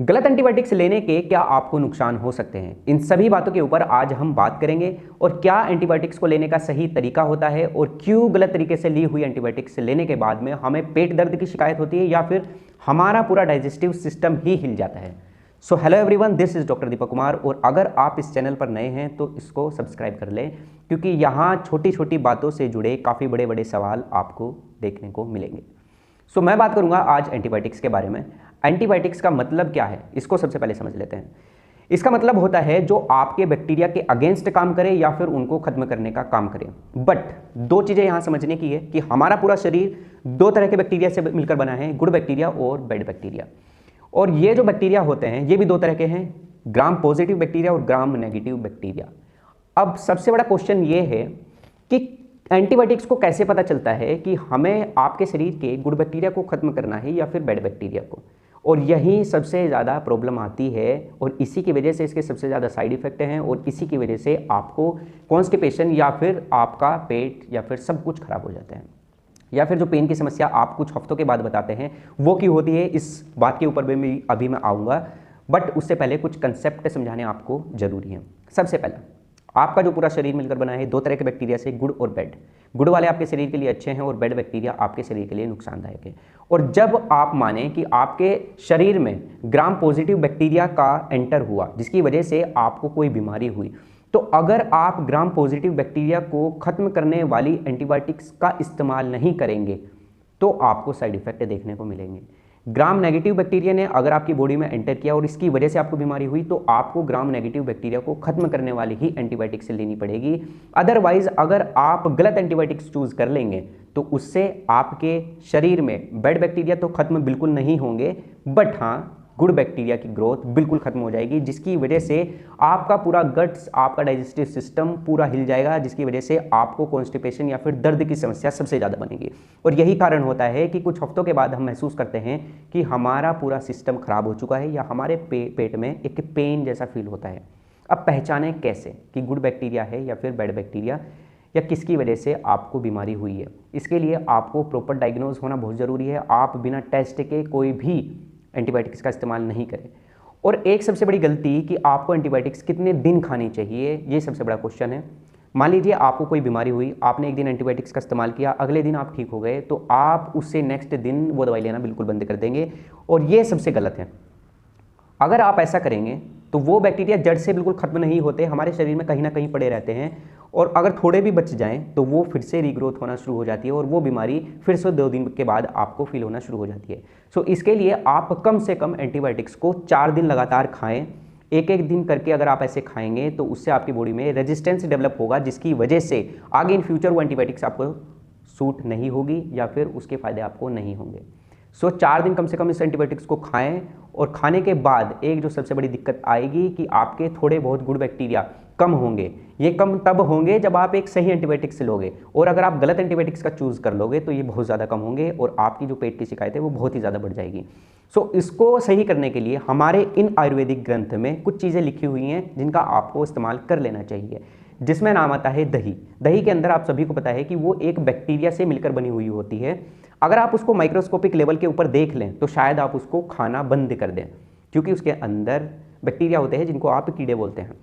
गलत एंटीबायोटिक्स लेने के क्या आपको नुकसान हो सकते हैं, इन सभी बातों के ऊपर आज हम बात करेंगे। और क्या एंटीबायोटिक्स को लेने का सही तरीका होता है और क्यों गलत तरीके से ली हुई एंटीबायोटिक्स लेने के बाद में हमें पेट दर्द की शिकायत होती है या फिर हमारा पूरा डाइजेस्टिव सिस्टम ही हिल जाता है। So hello everyone, this is doctor Deepak Kumar. और अगर आप इस चैनल पर नए हैं तो इसको सब्सक्राइब कर लें, क्योंकि यहाँ छोटी छोटी बातों से जुड़े काफ़ी बड़े बड़े सवाल आपको देखने को मिलेंगे। सो मैं बात करूंगा आज एंटीबायोटिक्स के बारे में। एंटीबायोटिक्स का मतलब क्या है, इसको सबसे पहले समझ लेते हैं। इसका मतलब होता है जो आपके बैक्टीरिया के अगेंस्ट काम करे या फिर उनको खत्म करने का काम करे। बट दो चीज़ें यहाँ समझने की है कि हमारा पूरा शरीर दो तरह के बैक्टीरिया से मिलकर बना है, गुड बैक्टीरिया और बैड बैक्टीरिया। और ये जो बैक्टीरिया होते हैं ये भी दो तरह के हैं, ग्राम पॉजिटिव बैक्टीरिया और ग्राम नेगेटिव बैक्टीरिया। अब सबसे बड़ा क्वेश्चन ये है कि एंटीबायोटिक्स को कैसे पता चलता है कि हमें आपके शरीर के गुड बैक्टीरिया को खत्म करना है या फिर बैड बैक्टीरिया को। और यही सबसे ज़्यादा प्रॉब्लम आती है और इसी की वजह से इसके सबसे ज़्यादा साइड इफेक्ट हैं और इसी की वजह से आपको कॉन्स्टिपेशन या फिर आपका पेट या फिर सब कुछ खराब हो जाता है, या फिर जो पेन की समस्या आप कुछ हफ्तों के बाद बताते हैं वो क्यों होती है, इस बात के ऊपर भी अभी मैं आऊँगा। बट उससे पहले कुछ कंसेप्ट समझाने आपको ज़रूरी है। सबसे पहला, आपका जो पूरा शरीर मिलकर बना है दो तरह के बैक्टीरिया से, गुड और बैड। गुड वाले आपके शरीर के लिए अच्छे हैं और बैड बैक्टीरिया आपके शरीर के लिए नुकसानदायक है। और जब आप माने कि आपके शरीर में ग्राम पॉजिटिव बैक्टीरिया का एंटर हुआ जिसकी वजह से आपको कोई बीमारी हुई, तो अगर आप ग्राम पॉजिटिव बैक्टीरिया को खत्म करने वाली एंटीबायोटिक्स का इस्तेमाल नहीं करेंगे तो आपको साइड इफेक्ट देखने को मिलेंगे। ग्राम नेगेटिव बैक्टीरिया ने अगर आपकी बॉडी में एंटर किया और इसकी वजह से आपको बीमारी हुई तो आपको ग्राम नेगेटिव बैक्टीरिया को खत्म करने वाली ही एंटीबायोटिक्स लेनी पड़ेगी। अदरवाइज अगर आप गलत एंटीबायोटिक्स चूज कर लेंगे तो उससे आपके शरीर में बैड बैक्टीरिया तो खत्म बिल्कुल नहीं होंगे, बट हाँ गुड बैक्टीरिया की ग्रोथ बिल्कुल खत्म हो जाएगी, जिसकी वजह से आपका पूरा गट्स, आपका डाइजेस्टिव सिस्टम पूरा हिल जाएगा, जिसकी वजह से आपको कॉन्स्टिपेशन या फिर दर्द की समस्या सबसे ज़्यादा बनेगी। और यही कारण होता है कि कुछ हफ्तों के बाद हम महसूस करते हैं कि हमारा पूरा सिस्टम खराब हो चुका है या हमारे पेट में एक पेन जैसा फील होता है। अब पहचानें कैसे कि गुड बैक्टीरिया है या फिर बैड बैक्टीरिया या किसकी वजह से आपको बीमारी हुई है। इसके लिए आपको प्रॉपर डायग्नोज होना बहुत ज़रूरी है। आप बिना टेस्ट के कोई भी एंटीबायोटिक्स का इस्तेमाल नहीं करें। और एक सबसे बड़ी गलती कि आपको एंटीबायोटिक्स कितने दिन खानी चाहिए, ये सबसे बड़ा क्वेश्चन है। मान लीजिए आपको कोई बीमारी हुई, आपने एक दिन एंटीबायोटिक्स का इस्तेमाल किया, अगले दिन आप ठीक हो गए, तो आप उससे नेक्स्ट दिन वो दवाई लेना बिल्कुल बंद कर देंगे और ये सबसे गलत है। अगर आप ऐसा करेंगे तो वो बैक्टीरिया जड़ से बिल्कुल खत्म नहीं होते, हमारे शरीर में कहीं ना कहीं पड़े रहते हैं और अगर थोड़े भी बच जाएं तो वो फिर से रीग्रोथ होना शुरू हो जाती है और वो बीमारी फिर से 2 दिन के बाद आपको फील होना शुरू हो जाती है। सो इसके लिए आप कम से कम एंटीबायोटिक्स को 4 दिन लगातार खाएं। एक एक दिन करके अगर आप ऐसे खाएंगे तो उससे आपकी बॉडी में रेजिस्टेंस डेवलप होगा, जिसकी वजह से आगे इन फ्यूचर वो एंटीबायोटिक्स आपको सूट नहीं होगी या फिर उसके फायदे आपको नहीं होंगे। सो 4 दिन कम से कम इस एंटीबायोटिक्स को खाएं। और खाने के बाद एक जो सबसे बड़ी दिक्कत आएगी कि आपके थोड़े बहुत गुड बैक्टीरिया कम होंगे। ये कम तब होंगे जब आप एक सही एंटीबायोटिक्स लोगे, और अगर आप गलत एंटीबायोटिक्स का चूज कर लोगे तो ये बहुत ज़्यादा कम होंगे और आपकी जो पेट की शिकायत है वो बहुत ही ज़्यादा बढ़ जाएगी। सो इसको सही करने के लिए हमारे इन आयुर्वेदिक ग्रंथ में कुछ चीज़ें लिखी हुई हैं जिनका आपको इस्तेमाल कर लेना चाहिए, जिसमें नाम आता है दही। दही के अंदर आप सभी को पता है कि वो एक बैक्टीरिया से मिलकर बनी हुई होती है। अगर आप उसको माइक्रोस्कोपिक लेवल के ऊपर देख लें तो शायद आप उसको खाना बंद कर दें, क्योंकि उसके अंदर बैक्टीरिया होते हैं जिनको आप कीड़े बोलते हैं।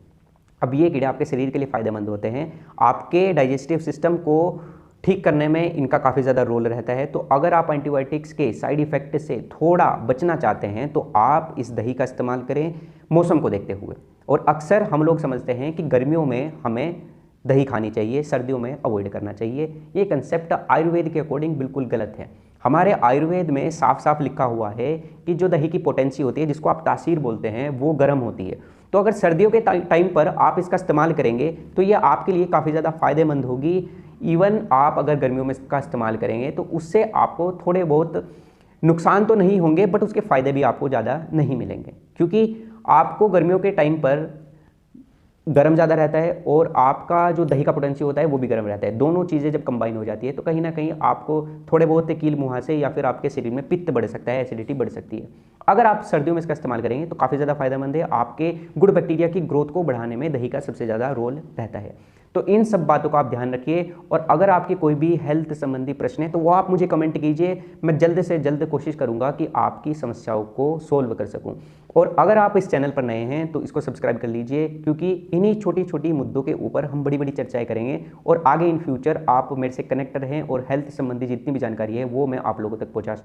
अब ये कीड़े आपके शरीर के लिए फ़ायदेमंद होते हैं, आपके डाइजेस्टिव सिस्टम को ठीक करने में इनका काफ़ी ज़्यादा रोल रहता है। तो अगर आप एंटीबायोटिक्स के साइड इफ़ेक्ट से थोड़ा बचना चाहते हैं तो आप इस दही का इस्तेमाल करें मौसम को देखते हुए। और अक्सर हम लोग समझते हैं कि गर्मियों में हमें दही खानी चाहिए, सर्दियों में अवॉइड करना चाहिए। ये कंसेप्ट आयुर्वेद के अकॉर्डिंग बिल्कुल गलत है। हमारे आयुर्वेद में साफ साफ लिखा हुआ है कि जो दही की पोटेंसी होती है, जिसको आप तासीर बोलते हैं, वो गर्म होती है। तो अगर सर्दियों के टाइम पर आप इसका इस्तेमाल करेंगे तो ये आपके लिए काफ़ी ज़्यादा फ़ायदेमंद होगी। इवन आप अगर गर्मियों में इसका इस्तेमाल करेंगे तो उससे आपको थोड़े बहुत नुकसान तो नहीं होंगे, बट उसके फ़ायदे भी आपको ज़्यादा नहीं मिलेंगे, क्योंकि आपको गर्मियों के टाइम पर गर्म ज़्यादा रहता है और आपका जो दही का पोटेंशियल होता है वो भी गर्म रहता है। दोनों चीज़ें जब कंबाइन हो जाती है तो कहीं ना कहीं आपको थोड़े बहुत कील मुहासे या फिर आपके शरीर में पित्त बढ़ सकता है, एसिडिटी बढ़ सकती है। अगर आप सर्दियों में इसका इस्तेमाल करेंगे तो काफ़ी ज़्यादा फायदेमंद है। आपके गुड बैक्टीरिया की ग्रोथ को बढ़ाने में दही का सबसे ज़्यादा रोल रहता है। तो इन सब बातों का आप ध्यान रखिए, और अगर आपके कोई भी हेल्थ संबंधी प्रश्न है तो वो आप मुझे कमेंट कीजिए। मैं जल्द से जल्द कोशिश करूंगा कि आपकी समस्याओं को सोल्व कर सकूं। और अगर आप इस चैनल पर नए हैं तो इसको सब्सक्राइब कर लीजिए, क्योंकि इन्हीं छोटी छोटी मुद्दों के ऊपर हम बड़ी बड़ी चर्चाएं करेंगे, और आगे इन फ्यूचर आप मेरे से कनेक्ट रहें और हेल्थ संबंधी जितनी भी जानकारी है वो मैं आप लोगों तक पहुंचा